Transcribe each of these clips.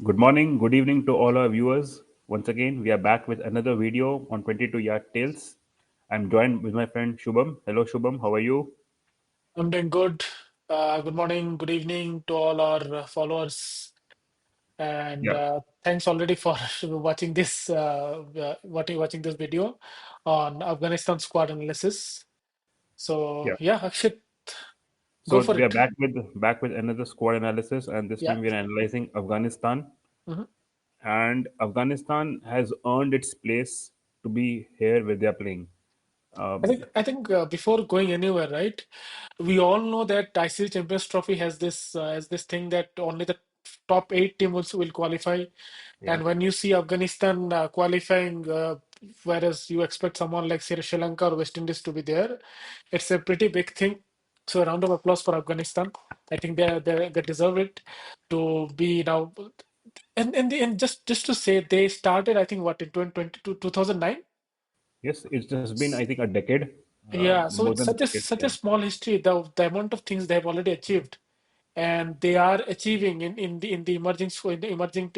Good morning, good evening to all our viewers. Once again, we are back with another video on 22 Yard Tales. I'm joined with my friend Shubham. Hello, Shubham. How are you? I'm doing good. Good morning, good evening to all our followers, and Yeah, thanks already for watching watching this video on Afghanistan squad analysis. So yeah. yeah, Akshay, go So for we are it. back with another squad analysis, and this Yeah. time we are analyzing Afghanistan. Mhm. And Afghanistan has earned its place to be here where they are playing. Um, I think before going anywhere, right? We all know that ICC Champions Trophy has this thing that only the top eight teams will qualify. yeah, And when you see Afghanistan qualifying, whereas you expect someone like Sri Lanka or West Indies to be there, it's a pretty big thing. So a round of applause for Afghanistan. I think they deserve it to be now. And just to say, they started, I think, what, in 2022, 2009. yes, it's just been, I think, a decade, Yeah, so more it's than a decade. such a Yeah, small history. The amount of things they have already achieved, and they are achieving in the emerging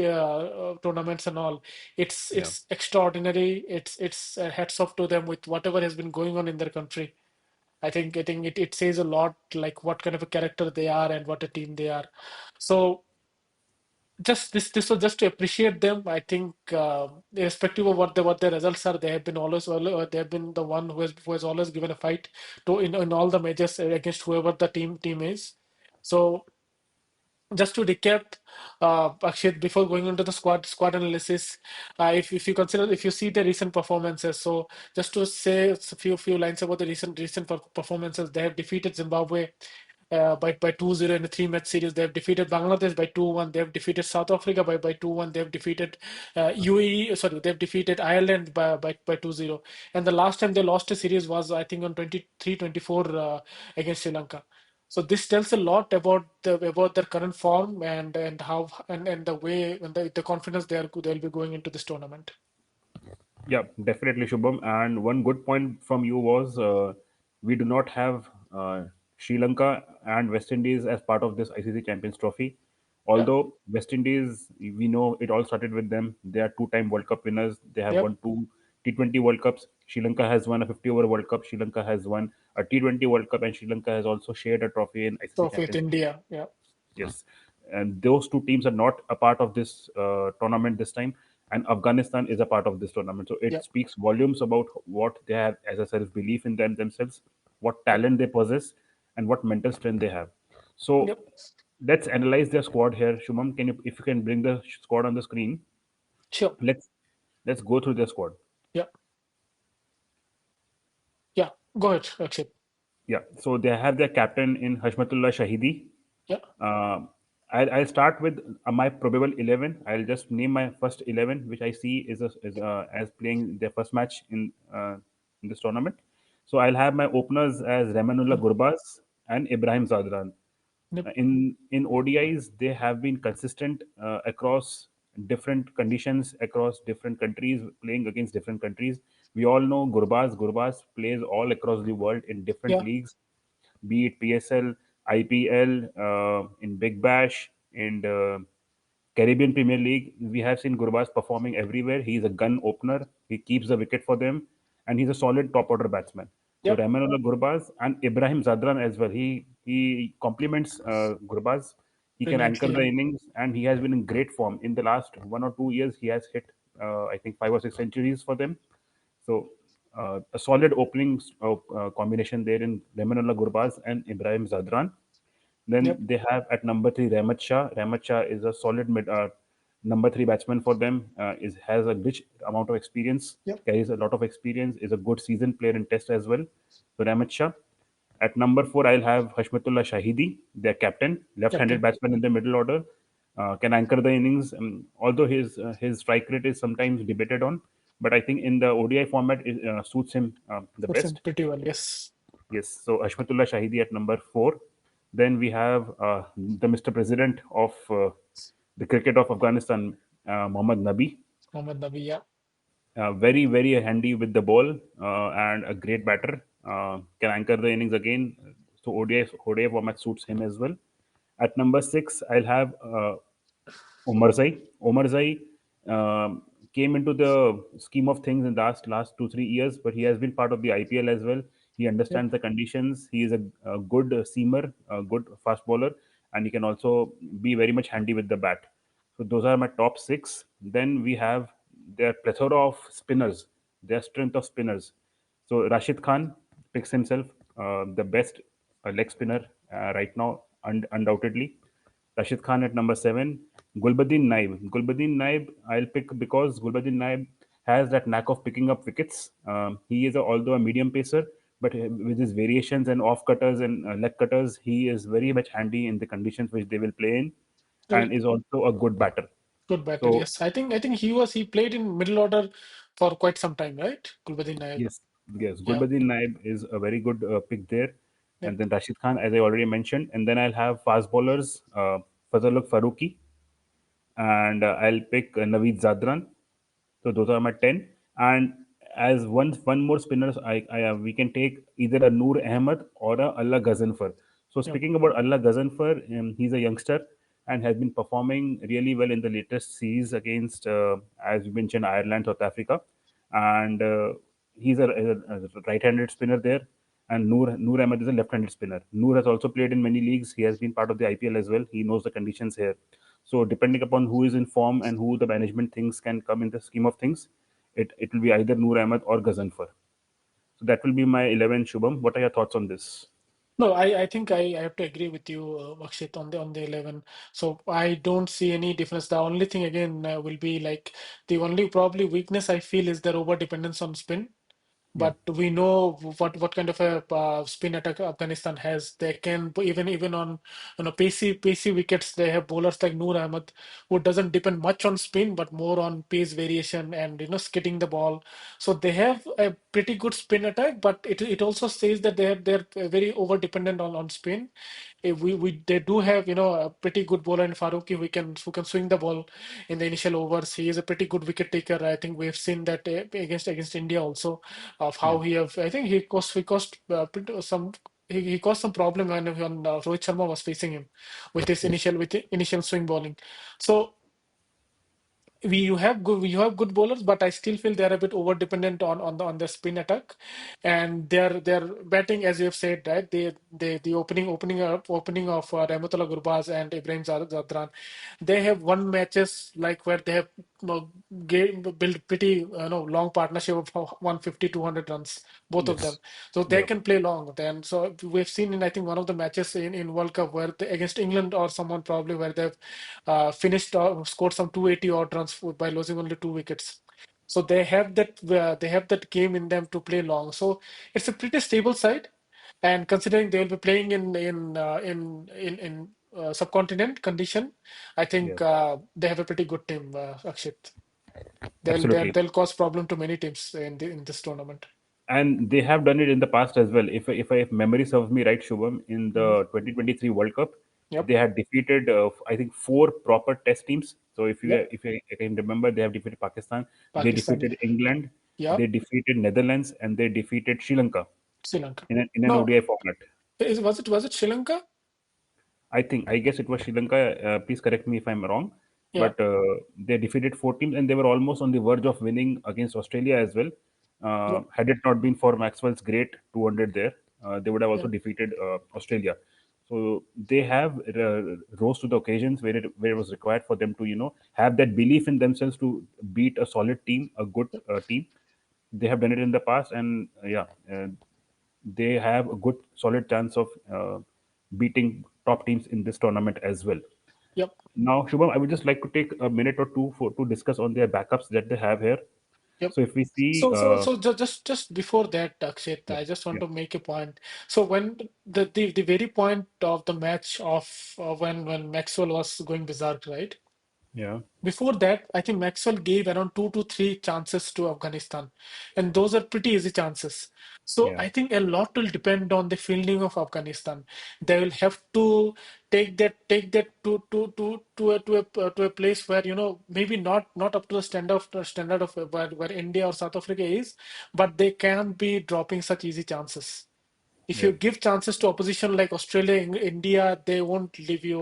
tournaments and all. yeah. It's extraordinary. It's hats off to them with whatever has been going on in their country. I think it says a lot, like what kind of a character they are and what a team they are. So just this was just to appreciate them. I think irrespective of what their results are, they have been they have been the one who has always given a fight to in all the majors against whoever the team is. So just to recap, Akshay, before going into the squad analysis, if you consider, if you see the recent performances, so just to say a few lines about the recent performances, they have defeated Zimbabwe by 2-0 in a three-match series. They have defeated Bangladesh by 2-1. They have defeated South Africa by 2-1. They have defeated UAE, sorry, they have defeated Ireland by 2-0. And the last time they lost a series was, I think, on 23-24 against Sri Lanka. So this tells a lot about their current form and how and the way and the confidence they'll be going into this tournament. Yeah, definitely, Shubham. And one good point from you was we do not have Sri Lanka and West Indies as part of this ICC Champions Trophy. Yeah. Although West Indies, we know it all started with them. They are two-time World Cup winners. They have Yep. won two T20 World Cups. Sri Lanka has won a 50-over World Cup. Sri Lanka has won a T20 World Cup, and Sri Lanka has also shared a trophy in ICC So with Champions Trophy. India. Yeah. Yes, and those two teams are not a part of this tournament this time, and Afghanistan is a part of this tournament. So it Yeah. speaks volumes about what they have as a self belief in themselves, what Yep. talent they possess, and what mental strength they have. So Yep. let's analyze their squad here. Shumam, if you can bring the squad on the screen, Sure. let's let's go through their squad. Yeah. Yeah. Go ahead, Akshay. Yeah, so they have their captain in Hashmatullah Shahidi. Yeah. Uh, I'll start with my probable 11. I'll just name my first 11, which I see as playing their first match in this tournament. So I'll have my openers as Rahmanullah Mm. Gurbaz and Ibrahim Zadran. Yep. In ODIs, they have been consistent across different conditions, across different countries, playing against different countries. We all know Gurbaz. Gurbaz plays all across the world in different Yeah. leagues, be it PSL, IPL, in Big Bash, and Caribbean Premier League. We have seen Gurbaz performing everywhere. He's a gun opener. He keeps the wicket for them, and he's a solid top order batsman. So Yep. Rahmanullah Gurbaz and Ibrahim Zadran as well. He complements Gurbaz. He can anchor Brilliantly. the Yeah. innings, and he has been in great form. In the last 1 or 2 years, he has hit I think 5 or 6 centuries for them. So a solid opening combination there in Rahmanullah Gurbaz and Ibrahim Zadran. Then Yep. they have at number three Rahmat Shah. Rahmat Shah is a solid number three batsman for them. Is has a rich amount of experience, Yep. carries a lot of experience. Is a good seasoned player in Test as well. So Rahmat Shah. At number four, I'll have Hashmatullah Shahidi, their captain, left-handed Captain. batsman in the middle order. Can anchor the innings. Although his strike rate is sometimes debated on, but I think in the ODI format it suits him the Puts him best. pretty well. Yes. Yes, so Ashmatullah Shahidi at number four. Then we have the Mr. President of the cricket of Afghanistan, Mohammad Nabi. Mohammad Nabi. Yeah. Very, very handy with the ball and a great batter. Can anchor the innings again. So ODI format suits him as well. At number six, I'll have Omarzai came into the scheme of things in the last 2 3 years, but he has been part of the IPL as well. He Yep. understands the conditions. He is a good seamer, a good fast bowler, and he can also be very much handy with the bat. So those are my top six. Then we have their plethora of spinners, their strength of spinners. So Rashid Khan picks himself the best leg spinner right now, undoubtedly. Rashid Khan at number seven. Gulbuddin Naib. Gulbuddin Naib, I'll pick because Gulbuddin Naib has that knack of picking up wickets. He is although a medium pacer, but with his variations and off cutters and leg cutters, he is very much handy in the conditions which they will play in, and Right. is also a good batter. Good batter. So Yes. I think he played in middle order for quite some time, right? Gulbuddin Naib. yes, yes, Yeah. Gulbuddin Naib is a very good pick there, and Yep. then Rashid Khan, as I already mentioned, and then I'll have fast bowlers, Fazaluk Faruqi, and I'll pick Naveed Zadran. So those are my 10. And as one more spinners, we can take either a Noor Ahmed or a Allah Ghazanfar. So Yep. speaking about Allah Ghazanfar, he's a youngster and has been performing really well in the latest series against, as you mentioned, Ireland, South Africa, and he's a right-handed spinner there. And Noor Ahmed is a left-handed spinner. Noor has also played in many leagues. He has been part of the IPL as well. He knows the conditions here. So depending upon who is in form and who the management thinks can come in the scheme of things, it will be either Noor Ahmed or Ghazanfar. So that will be my 11, Shubham. What are your thoughts on this? No, I think I have to agree with you, Akshit, on the 11. So I don't see any difference. The only thing again will be like the only probably weakness I feel is their over dependence on spin. Yeah. But we know what kind of a spin attack Afghanistan has. They can even on pacey wickets. They have bowlers like Noor Ahmed, who doesn't depend much on spin, but more on pace variation and skidding the ball. So they have a pretty good spin attack, but it also says that they're very over dependent on spin. If we they do have a pretty good bowler in Faruqi who can swing the ball in the initial overs. He is a pretty good wicket taker. I think we've seen that against India also, of Yeah. how he have. I think he caused some. He caused some problem when Rohit Sharma was facing him with his Yes. initial swing bowling. So you have good bowlers, but I still feel they're a bit over dependent on the spin attack, and their batting, as you have said, right? The opening of Rahmatullah Gurbaz and Ibrahim Zadran, they have won matches like where they have built pretty long partnership of 150 200 runs, both of them. Yes. So they Yeah. can play long. Then so we've seen in I think one of the matches in World Cup where against England or someone probably where they've finished scored some 280 odd runs by losing only 2 wickets. So they have that game in them to play long. So it's a pretty stable side, and considering they will be playing in subcontinent condition, I Yeah. think they have a pretty good team, Akshit. They'll, they'll Absolutely. they'll cause problem to many teams in this tournament. And they have done it in the past as well. If memory serves me right, Shubham, in Mhm. the 2023 World Cup, Yep. they had defeated I think four proper test teams. So Yep. if you can remember, they have defeated Pakistan, they Pakistan. defeated England, Yeah. they defeated Netherlands, and they defeated Sri Lanka Sri Lanka. in an No, ODI format. was it Sri Lanka? I guess it was Sri Lanka. Please correct me if I'm wrong, Yeah. but they defeated four teams and they were almost on the verge of winning against Australia as well. Yep. Had it not been for Maxwell's great 200 there, they would have also Yep. defeated Australia. So they have rose to the occasions where it was required for them to have that belief in themselves to beat a solid team, a good team. They have done it in the past, and they have a good solid chance of beating top teams in this tournament as well. Yep. Now, Shubham, I would just like to take a minute or two to discuss on their backups that they have here. Yep. So if we see, So just before that, Akshat, yeah, I just want yeah, to make a point. So when the very point of the match of when Maxwell was going berserk, right? yeah, Before that, I think Maxwell gave around 2 to 3 chances to Afghanistan, and those are pretty easy chances. So yeah, I think a lot will depend on the fielding of Afghanistan. They will have to take that to a place where maybe not up to the standard of where India or South Africa is, but they can't be dropping such easy chances. If you Yeah, give chances to opposition like Australia, India, they won't leave you.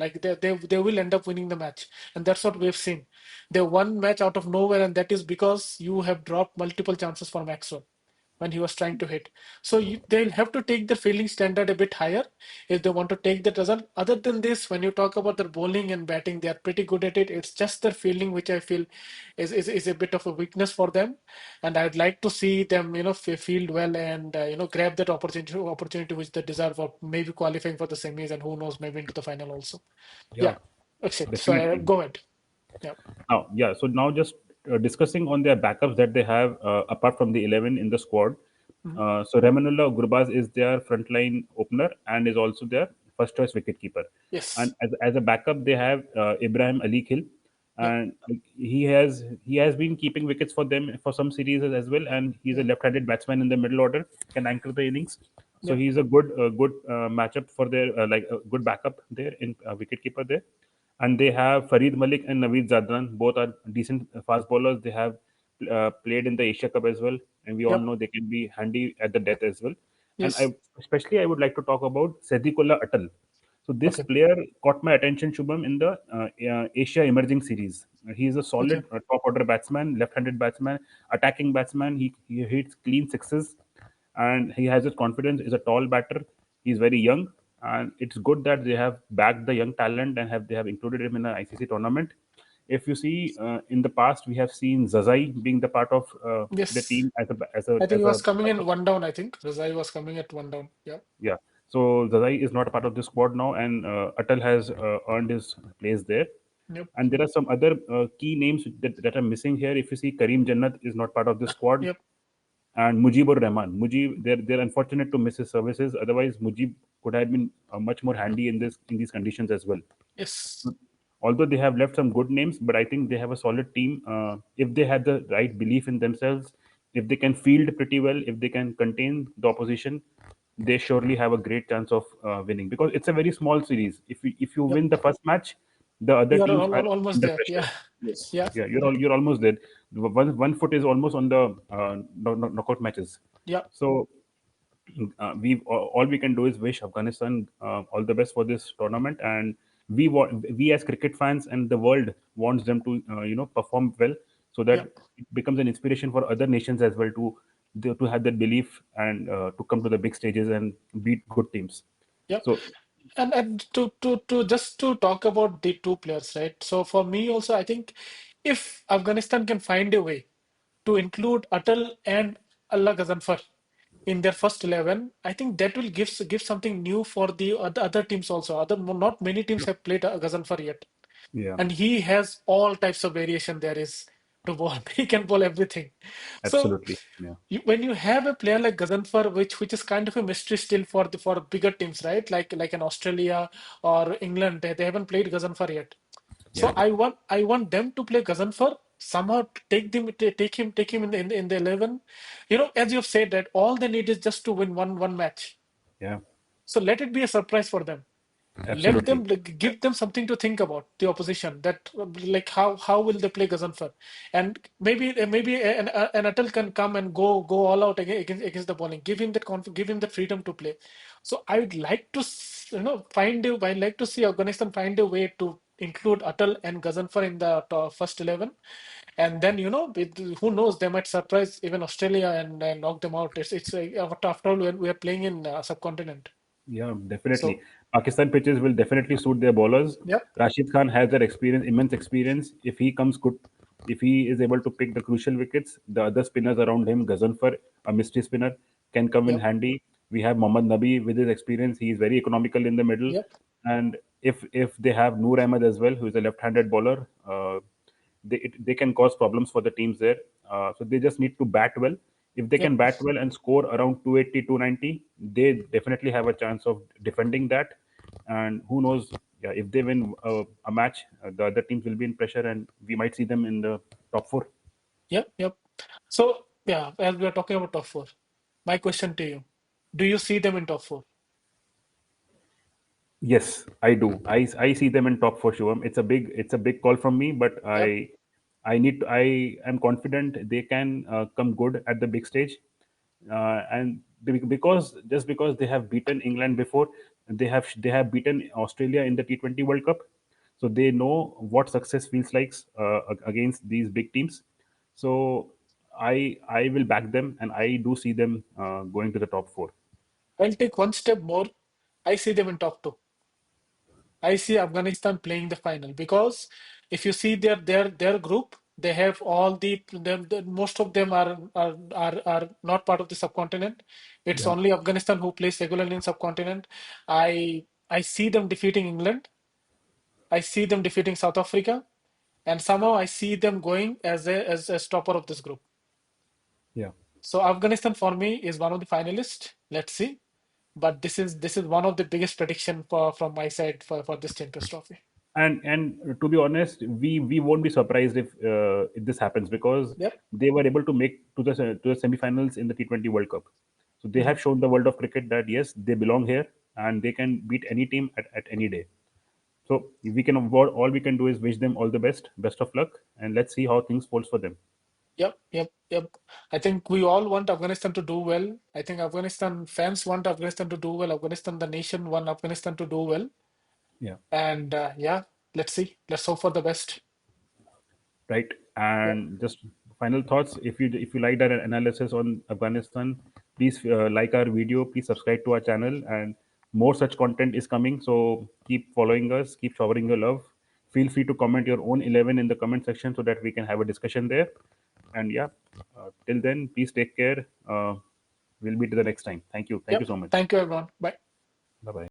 Like they will end up winning the match, and that's what we've seen. They won match out of nowhere, and that is because you have dropped multiple chances for Maxwell when he was trying to hit. So they'll have to take their fielding standard a bit higher if they want to take that result. Other than this, when you talk about their bowling and batting, they are pretty good at it. It's just their fielding which I feel is a bit of a weakness for them. And I'd like to see them, field well and grab that opportunity which they deserve of maybe qualifying for the semis and who knows maybe into the final also. yeah, Yeah, that's it. So definitely. go ahead. Yeah. Now, yeah. So now just discussing on their backups that they have apart from the 11 in the squad. Mhm. So Rahmanullah Gurbaz is their frontline opener and is also their first choice wicketkeeper. And Yes. as a backup, they have Ibrahim Ali Khil, Yep. and he has been keeping wickets for them for some series as well. And he's a Yeah. left-handed batsman in the middle order, can anchor the innings. So Yeah. he's a good matchup for their like a good backup there in wicketkeeper there. And they have Farid Malik and Naveed Zadran. Both are decent fast bowlers. They have played in the Asia Cup as well, and we all Yep. know they can be handy at the death as well. And Yes. I would like to talk about Sadiqullah Atal. So this Okay. player caught my attention, Shubham, in the Asia Emerging Series. He is a Okay. solid top order batsman, left-handed batsman, attacking batsman. He hits clean sixes, and he has his confidence. Is a tall batter. He's very young, and it's good that they have backed the young talent and they have included him in the ICC tournament. If you see in the past, we have seen Zazai being the part of the Yes. team I think he as a was coming in backup. one down. I think Razai was coming at one down. Yeah. Yeah. So Zazai is not a part of the squad now, and Atal has earned his place there. Yep. And there are some other key names that are missing here. If you see, Kareem Jannat is not part of the squad, Yep. and Mujibur Rahman. They're unfortunate to miss his services. Otherwise, Mujib could have been much more handy in these conditions as well. Yes. Although they have left some good names, but I think they have a solid team. If they had the right belief in themselves, if they can field pretty well, if they can contain the opposition, they surely have a great chance of winning because it's a very small series. If you Yep. win the first match, the other You are teams are almost under there. pressure. Yeah. Yes, Yeah. yeah, Yep. you're almost there. One foot is almost on the knockout matches. Yeah. So all we can do is wish Afghanistan all the best for this tournament, and we as cricket fans and the world wants them to perform well, so that Yep. it becomes an inspiration for other nations as well to have that belief and to come to the big stages and beat good teams. Yep. So And to just to talk about the two players, right? So for me also, I think if Afghanistan can find a way to include Atal and Allah Ghazanfar in their first 11, I think that will give something new for the other teams also. Not many teams have played Ghazanfar yet, yeah, and he has all types of variation there is to bowl. He can bowl everything. So absolutely, yeah, when you have a player like Ghazanfar, which is kind of a mystery still for bigger teams, right? Like an Australia or England, they haven't played Ghazanfar yet. So yeah, I want them to play Ghazanfar somehow take him in the 11. As you've said that all they need is just to win one match. yeah, So let it be a surprise for them. Let absolutely, them give them something to think about the opposition, that like how will they play Gazanfar, and maybe an Atal can come and go all out against the bowling, give him the freedom to play. So I would like to I'd like to see Afghanistan find a way to include Atal and Gazanfar in the first 11, and then who knows, they might surprise even Australia and knock them out. After all, we are playing in subcontinent. yeah, definitely. So Pakistan pitches will definitely suit their bowlers. yeah. Rashid Khan has that experience, immense experience. If he comes good, if he is able to pick the crucial wickets, the other spinners around him, Gazanfar, a mystery spinner, can come in Yep. handy. We have Mohammad Nabi with his experience. He is very economical in the middle. Yep. And if they have Noor Ahmed as well, who is a left-handed bowler, they can cause problems for the teams there. So they just need to bat well. If they Yep. can bat well and score around 280, 290, they definitely have a chance of defending that. And who knows, yeah, if they win a match, the other teams will be in pressure and we might see them in the top four. Yep. Yep. So yeah, as we are talking about top four, my question to you: do you see them in top four? Yes, I do. I see them in top for sure. It's a big call from me, but Yep. I am confident they can come good at the big stage. and because just because they have beaten England before, they have beaten Australia in the T20 World Cup, so they know what success feels like against these big teams. So I will back them, and I do see them going to the top four. I'll take one step more. I see them in top two. I see Afghanistan playing the final because if you see their group, they have all most of them are not part of the subcontinent. It's Yeah, only Afghanistan who plays regularly in subcontinent. I see them defeating England. I see them defeating South Africa, and somehow I see them going as topper of this group. yeah. So Afghanistan for me is one of the finalists. Let's see, but this is one of the biggest prediction from my side for this Champions Trophy. And to be honest, we won't be surprised if this happens, because Yep. they were able to make to the semifinals in the T20 World Cup. So they Mhm. have shown the world of cricket that yes, they belong here, and they can beat any team at any day. So all we can do is wish them all the best of luck, and let's see how things folds for them. Yep, yep, yep. I think we all want Afghanistan to do well. I think Afghanistan fans want Afghanistan to do well. Afghanistan, the nation, want Afghanistan to do well. Yeah. And yeah, let's see. Let's hope for the best. Right. Yeah, And just final thoughts, if you like that analysis on Afghanistan, please like our video, please subscribe to our channel, and more such content is coming, so keep following us, keep showering your love. Feel free to comment your own 11 in the comment section so that we can have a discussion there. And yeah, till then, please take care. We'll meet the next time. Thank you yep. so much. Thank you, everyone. Bye. Bye bye.